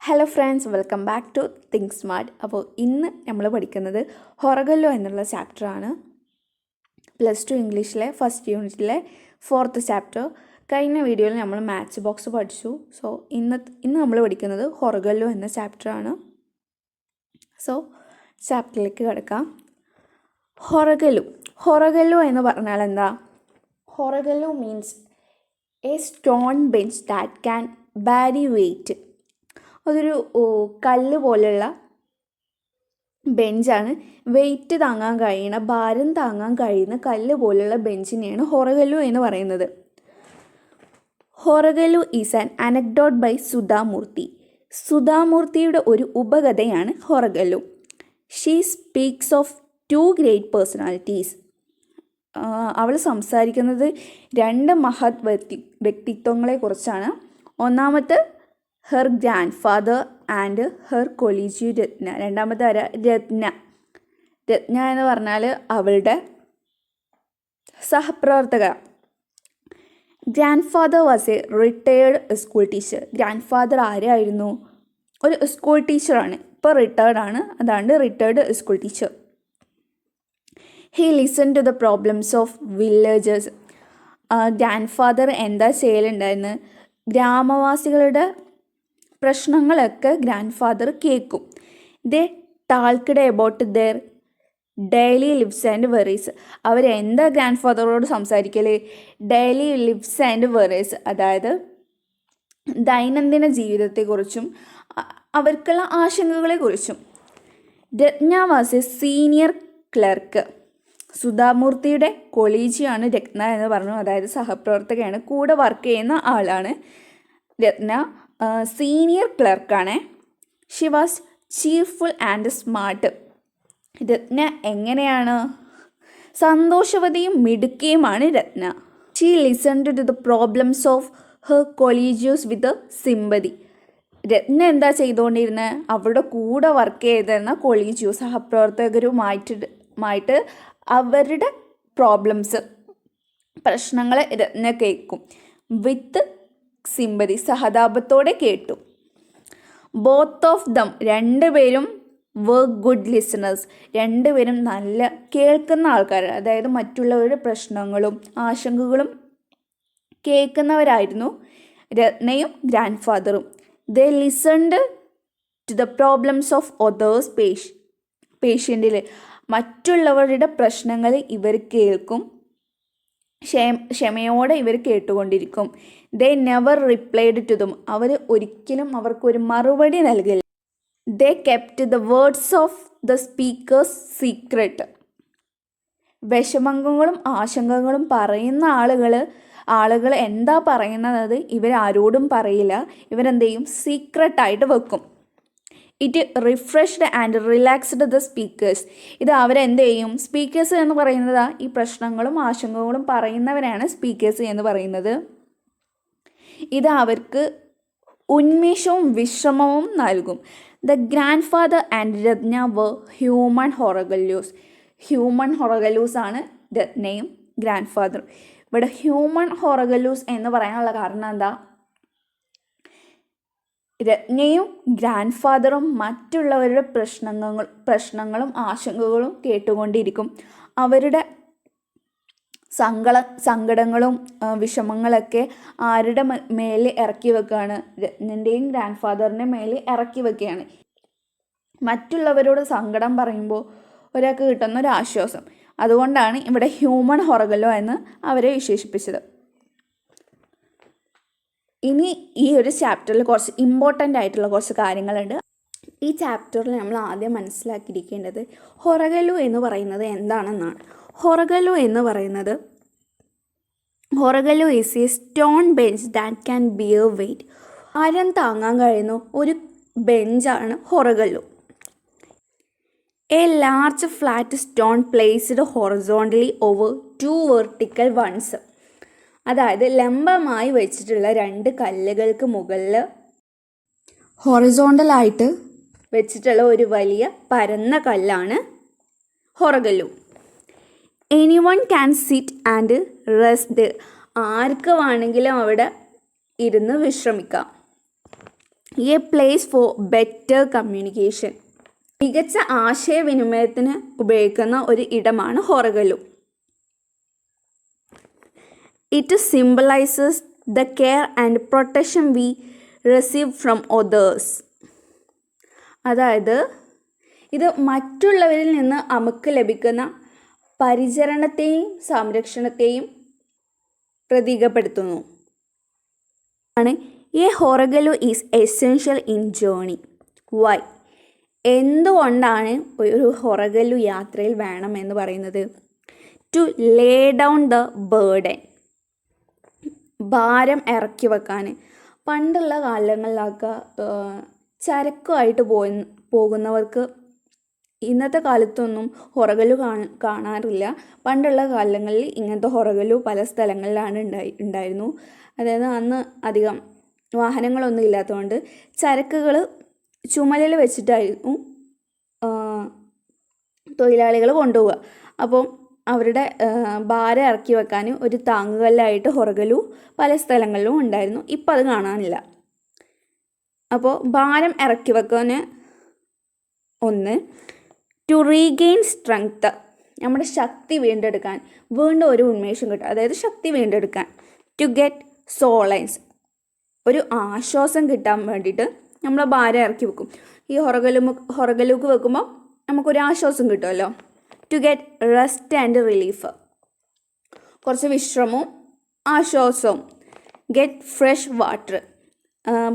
Hello friends, welcome back to Think Smart. അപ്പോൾ ഇന്ന് നമ്മൾ പഠിക്കുന്നത് ഹൊറഗല്ലോ എന്നുള്ള ചാപ്റ്ററാണ്. +2 ഇംഗ്ലീഷിലെ ഫസ്റ്റ് യൂണിറ്റിലെ 4th ചാപ്റ്റർ. കഴിഞ്ഞ വീഡിയോയിൽ നമ്മൾ മാച്ച് ബോക്സ് പഠിച്ചു. സോ ഇന്ന് നമ്മൾ പഠിക്കുന്നത് ഹൊറഗല്ലോ എന്ന ചാപ്റ്ററാണ്. സോ ചാപ്റ്ററിലേക്ക് കിടക്കാം. ഹൊറഗല്ലോ എന്ന് പറഞ്ഞാൽ എന്താ? Horagallo means a stone bench that can bear weight. അതൊരു കല്ല് പോലെയുള്ള ബെഞ്ചാണ്. വെയിറ്റ് താങ്ങാൻ കഴിയുന്ന, ഭാരം താങ്ങാൻ കഴിയുന്ന കല്ല് പോലെയുള്ള ബെഞ്ചിനെയാണ് ഹൊറഗല്ലോ എന്ന് പറയുന്നത്. Horagallo is an anecdote by Sudha Murthy. സുധാമൂർത്തിയുടെ ഒരു ഉപകഥയാണ് Horagallo. She speaks of 2 great personalities. അവൾ സംസാരിക്കുന്നത് 2 മഹത് വ്യക്തിത്വങ്ങളെക്കുറിച്ചാണ്. ഒന്നാമത്തെ her grandfather and her colleague Ratna. രണ്ടാമത്തെ ആരാ? രത്ന എന്ന് പറഞ്ഞാൽ അവളുടെ സഹപ്രവർത്തക. Grandfather was a retired school teacher. Grandfather ആരായിരുന്നു? ഒരു സ്കൂൾ ടീച്ചറാണ്. ഇപ്പോൾ റിട്ടയേർഡ് ആണ്, അതാണ് retired school teacher. He listen to the problems of villagers. Grandfather എന്താ ചെയ്യലുണ്ടായിരുന്നു? ഗ്രാമവാസികളുടെ പ്രശ്നങ്ങളൊക്കെ ഗ്രാൻഡ് ഫാദർ കേൾക്കും. They talked about their daily lives and worries. അവരെന്താ ഗ്രാൻഡ് ഫാദറോട് സംസാരിക്കൽ? ഡെയിലി ലിവ്സ് ആൻഡ് വെറീസ്, അതായത് ദൈനംദിന ജീവിതത്തെക്കുറിച്ചും അവർക്കുള്ള ആശങ്കകളെക്കുറിച്ചും. Ratna was a senior clerk. സുധാമൂർത്തിയുടെ കൊളീജിയാണ് രത്ന എന്ന് പറഞ്ഞു, അതായത് സഹപ്രവർത്തകയാണ്, കൂടെ വർക്ക് ചെയ്യുന്ന ആളാണ് രത്ന. സീനിയർ ക്ലർക്കാണ്. She was cheerful and smart. Ratna എങ്ങനെയാണ്? സന്തോഷവതിയും മിടുക്കിയുമാണ് Ratna. She listened to the problems of her colleagues with sympathy. Ratna എന്താ ചെയ്തുകൊണ്ടിരുന്നത്? അവരുടെ കൂടെ വർക്ക് ചെയ്തിരുന്ന കൊളീജിയോ സഹപ്രവർത്തകരുമായിട്ട് അവരുടെ പ്രോബ്ലംസ്, പ്രശ്നങ്ങൾ രത്ന കേൾക്കും. വിത്ത് സിമ്പതി, സഹതാപത്തോടെ കേട്ടു. ബോത്ത് ഓഫ് ദം, രണ്ടുപേരും വർ ഗുഡ് ലിസണേഴ്സ്. രണ്ടുപേരും നല്ല കേൾക്കുന്ന ആൾക്കാർ, അതായത് മറ്റുള്ളവരുടെ പ്രശ്നങ്ങളും ആശങ്കകളും കേൾക്കുന്നവരായിരുന്നു രത്നയും ഗ്രാൻഡ് ഫാദറും. They listened to the problems of others patiently. മറ്റുള്ളവരുടെ പ്രശ്നങ്ങൾ ഇവർ കേൾക്കും, ക്ഷമയോടെ ഇവർ കേട്ടുകൊണ്ടിരിക്കും. They never replied to them. അവർ ഒരിക്കലും അവർക്കൊരു മറുപടി നൽകില്ല. They kept the words of the speakers secret. വിഷമങ്ങളും ആശങ്കകളും പറയുന്ന ആളുകൾ എന്താ പറയുന്നത് ഇവരാരോടും പറയില്ല. ഇവരെന്ത് ചെയ്യും? സീക്രട്ടായിട്ട് വെക്കും. It refreshed and relaxed the speaker's. ഇത് അവരെന്ത് ചെയ്യും? സ്പീക്കേഴ്സ് എന്ന് പറയുന്നത് ഈ പ്രശ്നങ്ങളും ആശങ്കകളും പറയുന്നവരാണ് സ്പീക്കേഴ്സ് എന്ന് പറയുന്നത്. ഇത് അവർക്ക് ഉന്മേഷവും വിശ്രമവും നൽകും. The grandfather and Ratna were human Horagallos. Human Horagallos ആണ് രത്നയും ഗ്രാൻഡ് ഫാദറും. ഇവിടെ ഹ്യൂമൻ ഹൊറഗല്ലോസ് എന്ന് പറയാനുള്ള കാരണം എന്താ? രത്നയും ഗ്രാൻഡ് ഫാദറും മറ്റുള്ളവരുടെ പ്രശ്നങ്ങളും ആശങ്കകളും കേട്ടുകൊണ്ടിരിക്കും. അവരുടെ സങ്കടങ്ങളും വിഷമങ്ങളൊക്കെ ആരുടെ മേലെ ഇറക്കി വെക്കുകയാണ്? രത്നൻ്റെയും ഗ്രാൻഡ് ഫാദറിൻ്റെ മേലെ ഇറക്കി വെക്കുകയാണ്. മറ്റുള്ളവരോട് സങ്കടം പറയുമ്പോൾ ഒരാൾക്ക് കിട്ടുന്ന ഒരു ആശ്വാസം. അതുകൊണ്ടാണ് ഇവിടെ ഹ്യൂമൻ ഹൊറഗല്ലോ എന്ന് അവരെ വിശേഷിപ്പിച്ചത്. ഇനി ഈ ഒരു ചാപ്റ്ററിൽ കുറച്ച് ഇമ്പോർട്ടൻ്റ് ആയിട്ടുള്ള കുറച്ച് കാര്യങ്ങളുണ്ട്. ഈ ചാപ്റ്ററിൽ നമ്മൾ ആദ്യം മനസ്സിലാക്കിയിരിക്കേണ്ടത് ഹൊറഗല്ലോ എന്ന് പറയുന്നത് എന്താണെന്നാണ്. Horagallo is a stone bench that can bear weight. ഭാരം താങ്ങാൻ കഴിയുന്ന ഒരു ബെഞ്ചാണ് Horagallo. A large flat stone placed horizontally over 2 vertical ones. അതായത് ലംബമായി വെച്ചിട്ടുള്ള 2 കല്ലുകൾക്ക് മുകളിൽ ഹൊറിസോണ്ടലായിട്ട് വെച്ചിട്ടുള്ള ഒരു വലിയ പരന്ന കല്ലാണ് Horagallo. Anyone can sit and rest. ആർക്ക് വേണമെങ്കിലും അവിടെ ഇരുന്ന് വിശ്രമിക്കാം. A place for better communication. മികച്ച ആശയവിനിമയത്തിന് ഉപയോഗിക്കുന്ന ഒരു ഇടമാണ് Horagalu. It symbolizes the care and protection we receive from others. അതായത് ഇത് മറ്റുള്ളവരിൽ നിന്ന് നമുക്ക് ലഭിക്കുന്ന പരിചരണത്തെയും സംരക്ഷണത്തെയും പ്രതീകപ്പെടുത്തുന്നു. A Horagalu is essential in journey. Why? എന്തുകൊണ്ടാണ് ഒരു ഹൊറഗലു യാത്രയിൽ വേണമെന്ന് പറയുന്നത്? To lay down the burden. ഭാരം ഇറക്കി വെക്കാൻ. പണ്ടുള്ള കാലങ്ങളിലൊക്കെ ചരക്കുമായിട്ട് പോകുന്നവർക്ക് ഇന്നത്തെ കാലത്തൊന്നും ഹൊറഗലു കാണാറില്ല. പണ്ടുള്ള കാലങ്ങളിൽ ഇങ്ങനത്തെ ഹൊറഗലു പല സ്ഥലങ്ങളിലാണ് ഉണ്ടായിരുന്നു. അതായത് അന്ന് അധികം വാഹനങ്ങളൊന്നും ഇല്ലാത്തതുകൊണ്ട് ചരക്കുകൾ ചുമലിൽ വെച്ചിട്ടായിരുന്നു തൊഴിലാളികൾ കൊണ്ടുപോവുക. അപ്പോൾ അവരുടെ ഭാരം ഇറക്കി വെക്കാൻ ഒരു താങ്ങുകല്ലായിട്ട് ഹൊറഗലു പല സ്ഥലങ്ങളിലും ഉണ്ടായിരുന്നു. ഇപ്പം അത് കാണാനില്ല. അപ്പോൾ ഭാരം ഇറക്കി വെക്കാൻ ഒന്ന്. ടു റീഗെയിൻ സ്ട്രെങ്ത്, നമ്മുടെ ശക്തി വീണ്ടെടുക്കാൻ, വീണ്ടും ഒരു ഉന്മേഷം കിട്ടും, അതായത് ശക്തി വീണ്ടെടുക്കാൻ. ടു ഗെറ്റ് സോളൻസ്, ഒരു ആശ്വാസം കിട്ടാൻ വേണ്ടിയിട്ട് നമ്മൾ ഭാരം ഇറക്കി വെക്കും. ഈ ഹൊറഗലുക്ക് വെക്കുമ്പോൾ നമുക്കൊരു ആശ്വാസം കിട്ടുമല്ലോ. To get rest and relief, കുറച്ച് വിശ്രമവും ആശ്വാസവും. Get fresh water.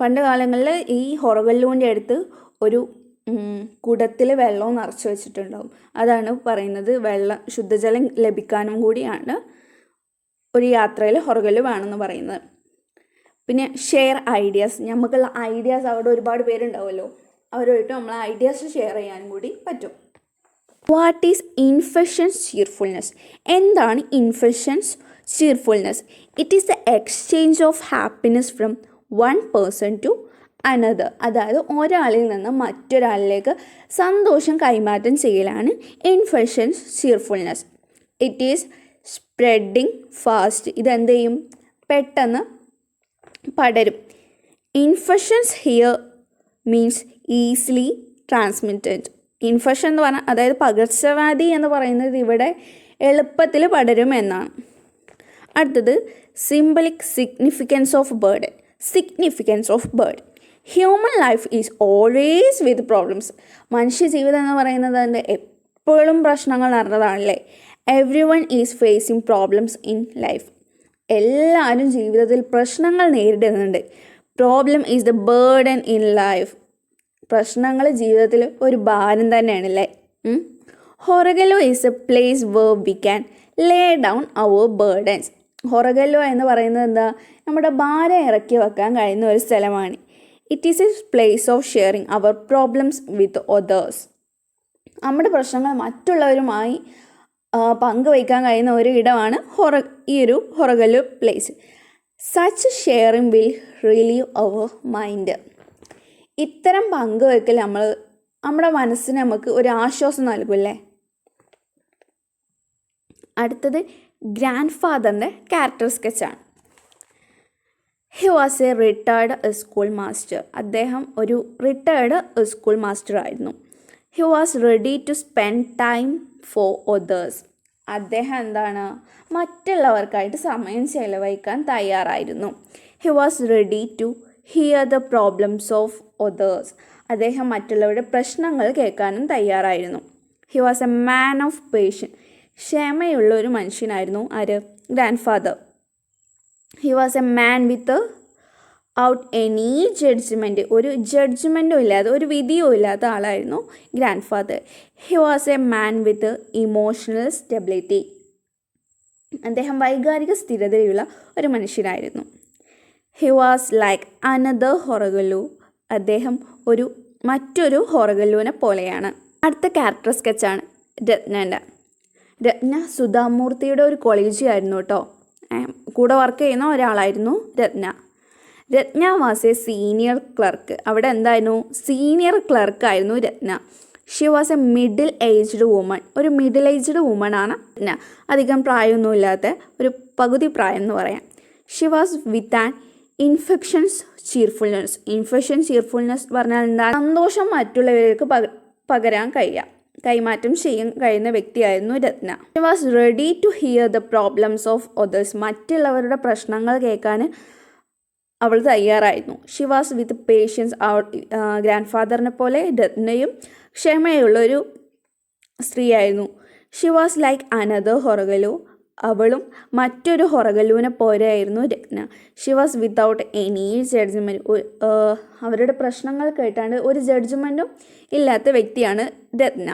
പണ്ട് കാലങ്ങളിൽ ഈ ഹൊറഗലുവിൻ്റെ അടുത്ത് ഒരു കുടത്തിൽ വെള്ളവും നിറച്ച് വെച്ചിട്ടുണ്ടാവും. അതാണ് പറയുന്നത് ശുദ്ധജലം ലഭിക്കാനും കൂടിയാണ് ഒരു യാത്രയിൽ ഹൊറഗലു വേണമെന്ന് പറയുന്നത്. പിന്നെ ഷെയർ ഐഡിയാസ്, നമുക്കുള്ള ഐഡിയാസ് അവിടെ ഒരുപാട് പേരുണ്ടാവുമല്ലോ, അവരുമായിട്ട് നമ്മൾ ഐഡിയാസ് ഷെയർ ചെയ്യാനും കൂടി പറ്റും. What is infections cheerfulness? എന്താണ് infections cheerfulness? It is the exchange of happiness from one person to another. അതായത് ഒരാളിൽ നിന്ന് മറ്റൊരാളിലേക്ക് സന്തോഷം കൈമാറ്റം ചെയ്യലാണ് infections cheerfulness. It is spreading fast. ഇതെന്ത് ചെയ്യും? പെട്ടെന്ന് പടരും. Infections here means easily transmitted. Infection എന്ന് പറഞ്ഞാൽ അതായത് പകർച്ചവ്യാധി എന്ന് പറയുന്നത് ഇവിടെ എളുപ്പത്തിൽ പടരും എന്നാണ്. അടുത്തത് symbolic significance of bird. Significance of bird. Human life is always with problems. മനുഷ്യ ജീവിതം എന്ന് പറയുന്നത് അതിൻ്റെ എപ്പോഴും പ്രശ്നങ്ങൾ നിറഞ്ഞതാണല്ലേ. Everyone is facing problems in life. എല്ലാവരും ജീവിതത്തിൽ പ്രശ്നങ്ങൾ നേരിടുന്നുണ്ട്. Problem is the burden in life. പ്രശ്നങ്ങൾ ജീവിതത്തിൽ ഒരു ഭാരം തന്നെയാണല്ലേ. Horagalu is a place where we can lay down our burdens. Horagalu എന്ന് പറയുന്നത് എന്താ? നമ്മുടെ ഭാരം ഇറക്കി വെക്കാൻ കഴിയുന്ന ഒരു സ്ഥലമാണ്. It is a place of sharing our problems with others. നമ്മുടെ പ്രശ്നങ്ങൾ മറ്റുള്ളവരുമായി പങ്കുവയ്ക്കാൻ കഴിയുന്ന ഒരു ഇടമാണ് ഈ ഒരു Horagalu place. Such sharing will relieve our mind. ഇത്തരം പങ്കുവയ്ക്കൽ നമ്മുടെ മനസ്സിന് നമുക്ക് ഒരു ആശ്വാസം നൽകുമല്ലേ. അടുത്തത് ഗ്രാൻഡ് ഫാദറിൻ്റെ ക്യാരക്ടർ സ്കെച്ചാണ്. He was a retired school master. അദ്ദേഹം ഒരു റിട്ടയർഡ് സ്കൂൾ മാസ്റ്റർ ആയിരുന്നു. He was ready to spend time for others. അദ്ദേഹം എന്താണ്? മറ്റുള്ളവർക്കായിട്ട് സമയം ചെലവഴിക്കാൻ തയ്യാറായിരുന്നു. He was ready to hear the problems of others. അദ്ദേഹം മറ്റുള്ളവരുടെ പ്രശ്നങ്ങൾ കേൾക്കാനും തയ്യാറായിരുന്നു. He was a man of patients. ക്ഷമയുള്ള ഒരു മനുഷ്യനായിരുന്നു ആര്? Grandfather. He was a man without any judgment. ഒരു ജഡ്ജ്മെൻറ്റും ഇല്ലാതെ ഒരു വിധിയും ഇല്ലാത്ത ആളായിരുന്നു grandfather. He was a man with emotional stability. അദ്ദേഹം വൈകാരിക സ്ഥിരതയുള്ള ഒരു മനുഷ്യനായിരുന്നു. He was like another Horagalu. അദ്ദേഹം മറ്റൊരു ഹൊറഗലുവിനെ പോലെയാണ്. അടുത്ത ക്യാരക്ടർ സ്കെച്ചാണ് രത്നൻ്റെ. രത്ന സുധാമൂർത്തിയുടെ ഒരു കോളേജ് ആയിരുന്നു കേട്ടോ. കൂടെ വർക്ക് ചെയ്യുന്ന ഒരാളായിരുന്നു Ratna. Ratna was a senior clerk. അവിടെ എന്തായിരുന്നു? സീനിയർ ക്ലർക്കായിരുന്നു Ratna. She was a middle aged woman. ഒരു മിഡിൽ ഏജ്ഡ് വുമൺ ആണ് രത്ന. അധികം പ്രായമൊന്നുമില്ലാത്ത ഒരു പകുതി പ്രായം എന്ന് പറയാം. She was with an infections cheerfulness പറഞ്ഞാൽ എന്താണ്? സന്തോഷം മറ്റുള്ളവർക്ക് പകരാൻ കൈമാറ്റം ചെയ്യാൻ കഴിയുന്ന വ്യക്തിയായിരുന്നു Ratna. She was ready to hear the problems of others. മറ്റുള്ളവരുടെ പ്രശ്നങ്ങൾ കേൾക്കാൻ അവൾ തയ്യാറായിരുന്നു. She was with patience. ഗ്രാൻഡ് ഫാദറിനെ പോലെ രത്നയും ക്ഷമയുള്ളൊരു സ്ത്രീയായിരുന്നു. She was like another Horagalu. അവളും മറ്റൊരു ഹൊറഗലുവിനെ പോലെയായിരുന്നു Ratna. She was without any judgment. അവരുടെ പ്രശ്നങ്ങൾ കേട്ടാണ്ട് ഒരു ജഡ്ജ്മെൻറ്റും ഇല്ലാത്ത വ്യക്തിയാണ് രത്ന.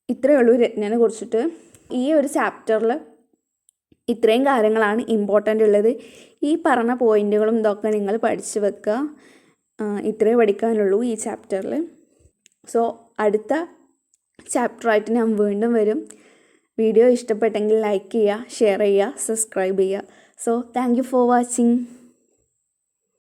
ഇത്രയേ ഉള്ളൂ രത്നനെ കുറിച്ചിട്ട്. ഈ ഒരു ചാപ്റ്ററിൽ ഇത്രയും കാര്യങ്ങളാണ് ഇമ്പോർട്ടൻ്റ് ഉള്ളത്. ഈ പറഞ്ഞ പോയിൻറ്റുകളും ഇതൊക്കെ നിങ്ങൾ പഠിച്ചു വെക്കുക. ഇത്രയേ പഠിക്കാനുള്ളൂ ഈ ചാപ്റ്ററിൽ. സോ അടുത്ത ചാപ്റ്ററായിട്ട് ഞാൻ വീണ്ടും വരും. വീഡിയോ ഇഷ്ടപ്പെട്ടെങ്കിൽ ലൈക്ക് ചെയ്യുക, ഷെയർ ചെയ്യുക, സബ്സ്ക്രൈബ് ചെയ്യുക. So thank you for watching.